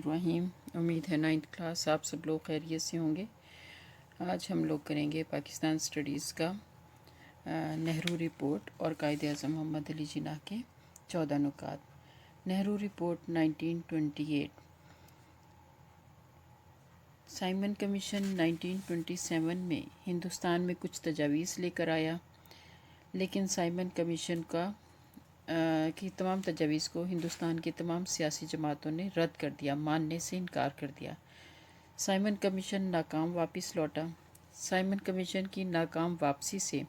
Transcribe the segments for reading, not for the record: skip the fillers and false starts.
बिस्मिल्लाहिर्रहमानिर्रहीम। उम्मीद है 9th क्लास आप सब लोग खैरियत से होंगे। आज हम लोग करेंगे पाकिस्तान स्टडीज़ का नेहरू रिपोर्ट और कायद-ए-आज़म मोहम्मद अली जिन्ना के 14 नुकात। नेहरू रिपोर्ट 1928। साइमन कमीशन 1927 में हिंदुस्तान में कुछ तजावीज़ लेकर आया, लेकिन साइमन कमीशन की तमाम तजावीज़ को हिंदुस्तान की तमाम सियासी जमातों ने रद्द कर दिया, मानने से इनकार कर दिया। साइमन कमीशन नाकाम वापस लौटा। साइमन कमीशन की नाकाम वापसी से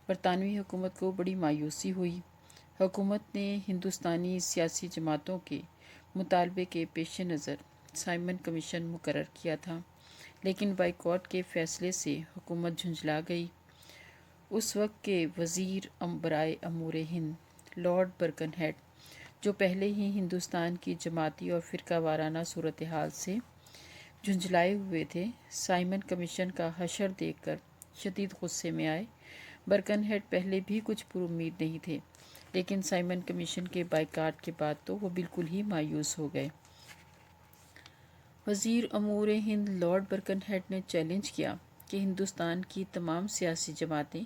बरतानवी हुकूमत को बड़ी मायूसी हुई। हुकूमत ने हिंदुस्तानी सियासी जमातों के मुतालबे के पेश नज़र साइमन कमीशन मुकर्रर किया था, लेकिन बाइकॉट के फ़ैसले से हुकूमत झुंझला गई। उस वक्त के वज़ीर बराए अमूर हिंद लॉर्ड बर्कनहेड, जो पहले ही हिंदुस्तान की जमाती और फ़िरका वाराना सूरत हाल से झुंझलाए हुए थे, साइमन कमीशन का हशर देखकर शदीद गुस्से में आए। बर्कनहेड पहले भी कुछ पुरुम्मीद नहीं थे, लेकिन साइमन कमीशन के बाइकाट के बाद तो वो बिल्कुल ही मायूस हो गए। वज़ीर अमूर हिंद लॉर्ड बर्कनहेड ने चैलेंज किया कि हिंदुस्तान की तमाम सियासी जमातें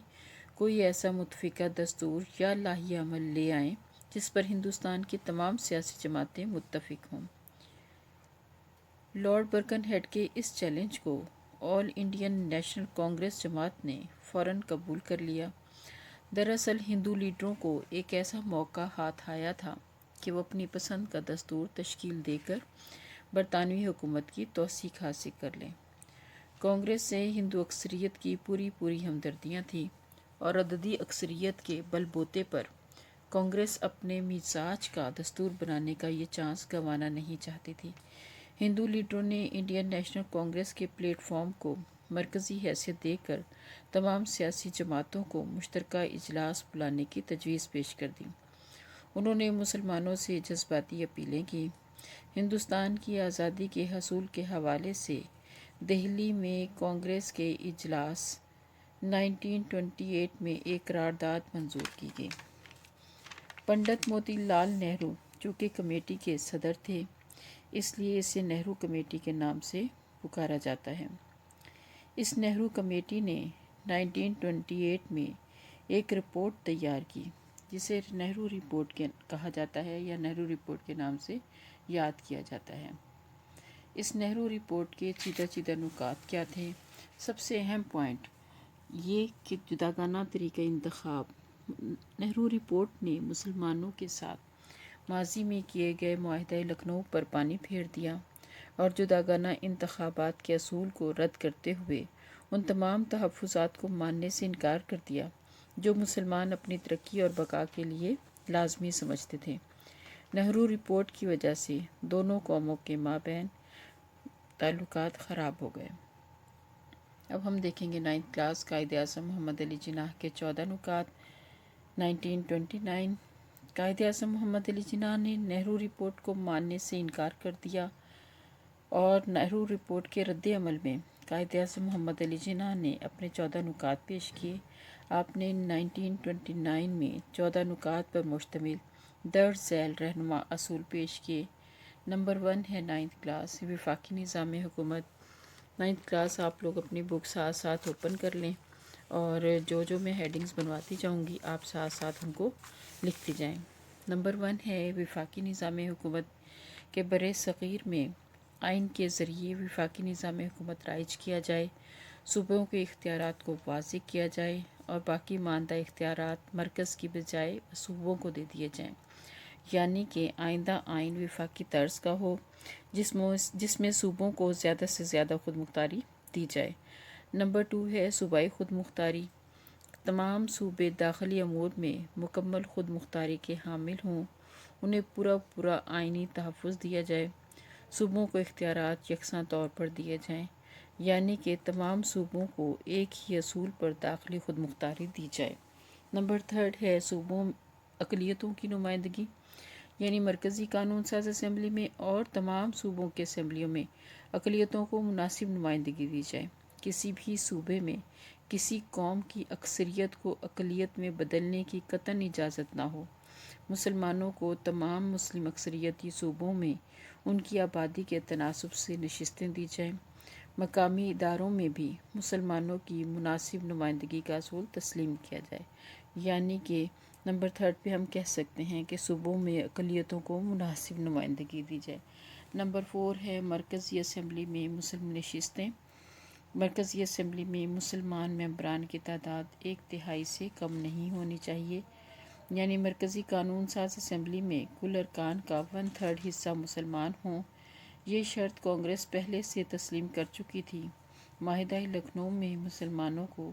कोई ऐसा मुतफ़िका दस्तूर या लाही अमल ले आएं जिस पर हिंदुस्तान की तमाम सियासी जमातें मुत्तफ़िक हों। लॉर्ड बर्कनहेड के इस चैलेंज को ऑल इंडियन नेशनल कांग्रेस जमात ने फ़ौरन कबूल कर लिया। दरअसल हिंदू लीडरों को एक ऐसा मौका हाथ आया था कि वो अपनी पसंद का दस्तूर तश्कील देकर बरतानवी हुकूमत की तौसीक हासिल कर लें। कांग्रेस से हिंदू अक्सरियत की पूरी हमदर्दियाँ थी और अददी अक्सरियत के बलबूते पर कांग्रेस अपने मिजाज का दस्तूर बनाने का ये चांस गंवाना नहीं चाहती थी। हिंदू लीडरों ने इंडियन नेशनल कांग्रेस के प्लेटफॉर्म को मरकज़ी हैसियत देकर तमाम सियासी जमातों को मुश्तरका इजलास बुलाने की तजवीज़ पेश कर दी। उन्होंने मुसलमानों से जज्बाती अपीलें की। हिंदुस्तान की आज़ादी के हसूल के हवाले से दिल्ली में कांग्रेस के इजलास 1928 में एक करारदाद मंजूर की गई। पंडित मोतीलाल नेहरू चूँकि कमेटी के सदर थे, इसलिए इसे नेहरू कमेटी के नाम से पुकारा जाता है। इस नेहरू कमेटी ने 1928 में एक रिपोर्ट तैयार की, जिसे नेहरू रिपोर्ट के कहा जाता है या नेहरू रिपोर्ट के नाम से याद किया जाता है। इस नेहरू रिपोर्ट के चीदा नुकात क्या थे? सबसे अहम पॉइंट ये कि जुदागाना तरीक़ा इंतखाब। नेहरू रिपोर्ट ने मुसलमानों के साथ माजी में किए गए मुआहदा लखनऊ पर पानी फेर दिया और जुदागाना इंतखाबात के असूल को रद्द करते हुए उन तमाम तहफ़्फ़ुज़ात को मानने से इनकार कर दिया जो मुसलमान अपनी तरक्की और बका के लिए लाजमी समझते थे। नेहरू रिपोर्ट की वजह से दोनों कौमों के माबैन ताल्लुकात ख़राब हो गए। अब हम देखेंगे 9th क्लास कायद-ए-आज़म मोहम्मद अली जिन्ना के 14 नुकात। 1929 कायद-ए-आज़म मोहम्मद अली जिन्ना ने नेहरू रिपोर्ट को मानने से इनकार कर दिया और नेहरू रिपोर्ट के रद्द अमल में कायद-ए-आज़म मोहम्मद अली जिन्ना ने अपने 14 नुकात पेश किए। आपने 1929 में 14 नुकात पर मुश्तमिल दर्ज झैल रहनुमा असूल पेश किए। नंबर 1 है 9th क्लास वफाकी निज़ाम हुकूमत। 9th क्लास आप लोग अपनी बुक साथ साथ ओपन कर लें और जो मैं हेडिंग्स बनवाती जाऊंगी आप साथ साथ उनको लिखते जाएं। नंबर 1 है वफाकी निज़ाम हुकूमत के बरे सग़ीर में आइन के ज़रिए वफाकी निज़ाम हुकूमत राइज किया जाए, सूबों के इख्तियारात को वाज़ेह किया जाए और बाकी मानदा इख्तियारात मरकज़ की बजाय सूबों को दे दिए जाएँ। यानी कि आइंदा आइन वफाकी तर्ज का हो जिसमें सूबों को ज़्यादा से ज़्यादा खुद मुख्तारी दी जाए। नंबर 2 है सूबाई खुद मुख्तारी। तमाम सूबे दाखिली अमूर में मुकम्मल खुद मुख्तारी के हामिल हों, उन्हें पूरा आइनी तहफ़्फ़ुज़ दिया जाए। सूबों को इख्तियारात यकसां तौर पर दिए जाएँ, यानी कि तमाम सूबों को एक ही असूल पर दाखिली खुद मुख्तारी दी जाए। नंबर 3 है सूबों अक़लियतों की नुमाइंदगी, यानी मरकज़ी कानून साज असम्बली में और तमाम सूबों के असम्बलियों में अक़लियतों को मुनासिब नुमाइंदगी दी जाए। किसी भी सूबे में किसी कौम की अक्सरियत को अक़लियत में बदलने की कतई इजाज़त ना हो। मुसलमानों को तमाम मुस्लिम अक्सरियती सूबों में ان کی آبادی کے تناسب سے نشستیں دی جائیں، مقامی اداروں میں بھی مسلمانوں کی مناسب نمائندگی کا اصول تسلیم کیا جائے، یعنی کہ نمبر 3 پہ ہم کہہ سکتے ہیں کہ صوبوں میں اقلیتوں کو مناسب نمائندگی دی جائے۔ نمبر 4 ہے مرکزی اسمبلی میں مسلم نشستیں۔ مرکزی اسمبلی میں مسلمان ممبران کی تعداد 1/3 سے کم نہیں ہونی چاہیے، یعنی مرکزی قانون ساز اسمبلی میں کل ارکان کا 1/3 حصہ مسلمان ہوں۔ یہ شرط کانگریس پہلے سے تسلیم کر چکی تھی۔ معاہدہ لکھنؤ میں مسلمانوں کو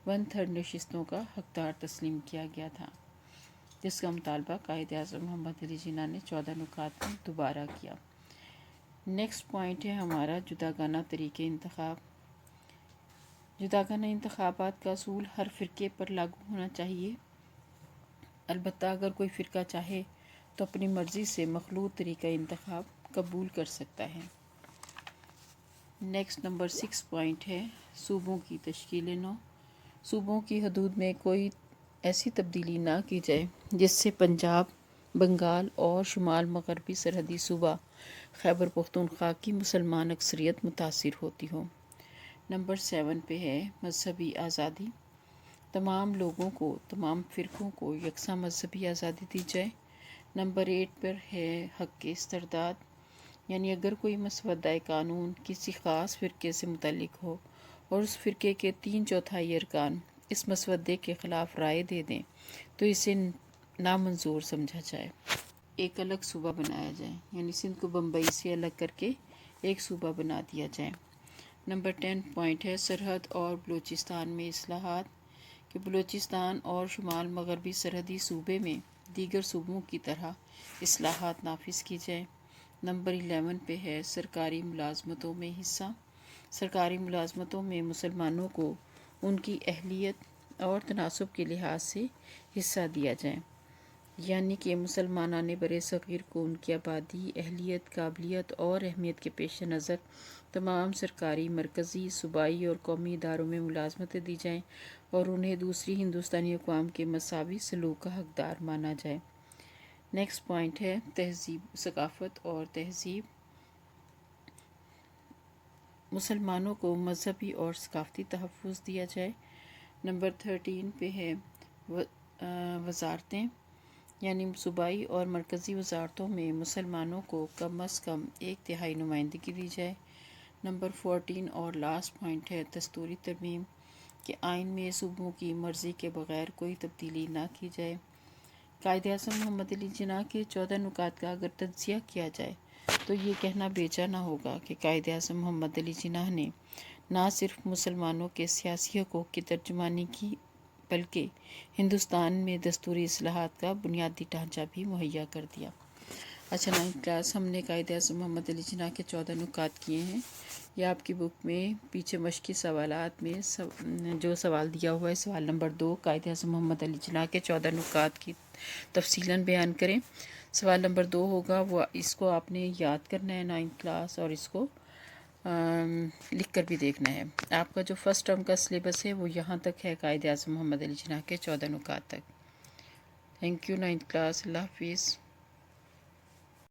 1/3 نشستوں کا حقدار تسلیم کیا گیا تھا، جس کا مطالبہ قائد اعظم محمد علی جناح نے 14 نکات میں دوبارہ کیا۔ نیکسٹ پوائنٹ ہے ہمارا جداگانہ طریقۂ انتخاب۔ جداگانہ انتخابات کا اصول ہر فرقے پر لاگو ہونا چاہیے، البتہ اگر کوئی فرقہ چاہے تو اپنی مرضی سے مخلوط طریقہ انتخاب قبول کر سکتا ہے۔ نیکسٹ نمبر 6 پوائنٹ ہے صوبوں کی تشکیل نو۔ صوبوں کی حدود میں کوئی ایسی تبدیلی نہ کی جائے جس سے پنجاب، بنگال اور شمال مغربی سرحدی صوبہ خیبر پختونخوا کی مسلمان اکثریت متاثر ہوتی ہو۔ نمبر 7 پہ ہے مذہبی آزادی۔ تمام لوگوں کو، تمام فرقوں کو یکساں مذہبی آزادی دی جائے۔ نمبر 8 پر ہے حق استرداد، یعنی اگر کوئی مسودہ قانون کسی خاص فرقے سے متعلق ہو اور اس فرقے کے 3/4 ارکان اس مسودے کے خلاف رائے دے دیں تو اسے نامنظور سمجھا جائے، ایک الگ صوبہ بنایا جائے، یعنی سندھ کو بمبئی سے الگ کر کے ایک صوبہ بنا دیا جائے۔ نمبر 10 پوائنٹ ہے سرحد اور بلوچستان میں اصلاحات، کہ بلوچستان اور شمال مغربی سرحدی صوبے میں دیگر صوبوں کی طرح اصلاحات نافذ کی جائیں۔ نمبر 11 پہ ہے سرکاری ملازمتوں میں حصہ۔ سرکاری ملازمتوں میں مسلمانوں کو ان کی اہلیت اور تناسب کے لحاظ سے حصہ دیا جائے، یعنی کہ مسلمانان برصغیر کو ان کی آبادی، اہلیت، قابلیت اور اہمیت کے پیش نظر تمام سرکاری، مرکزی، صوبائی اور قومی اداروں میں ملازمتیں دی جائیں اور انہیں دوسری ہندوستانی اقوام کے مساوی سلوک کا حقدار مانا جائے۔ نیکسٹ پوائنٹ ہے تہذیب، ثقافت اور تہذیب۔ مسلمانوں کو مذہبی اور ثقافتی تحفظ دیا جائے۔ نمبر 13 پہ ہے وزارتیں، یعنی صوبائی اور مرکزی وزارتوں میں مسلمانوں کو کم از کم 1/3 نمائندگی دی جائے۔ نمبر 14 اور لاسٹ پوائنٹ ہے دستوری ترمیم، کہ آئین میں صوبوں کی مرضی کے بغیر کوئی تبدیلی نہ کی جائے۔ قائد اعظم محمد علی جناح کے 14 نکات کا اگر تجزیہ کیا جائے تو یہ کہنا بیجا نہ ہوگا کہ قائد اعظم محمد علی جناح نے نہ صرف مسلمانوں کے سیاسی حقوق کی ترجمانی کی بلکہ ہندوستان میں دستوری اصلاحات کا بنیادی ڈھانچہ بھی مہیا کر دیا۔ اچھا 9 کلاس ہم نے قائد اعظم محمد علی جناح کے 14 نکات کیے ہیں۔ یہ آپ کی بک میں پیچھے مشقی سوالات میں جو سوال دیا ہوا ہے، سوال نمبر 2 قائد اعظم محمد علی جناح کے 14 نکات کی تفصیلاً بیان کریں۔ سوال نمبر 2 ہوگا، وہ اس کو آپ نے یاد کرنا ہے 9 کلاس، اور اس کو لکھ کر بھی دیکھنا ہے۔ آپ کا جو فرسٹ ٹرم کا سلیبس ہے وہ یہاں تک ہے، قائد اعظم محمد علی جناح کے 14 نکات تک۔ تھینک یو 9 کلاس، اللہ حافظ۔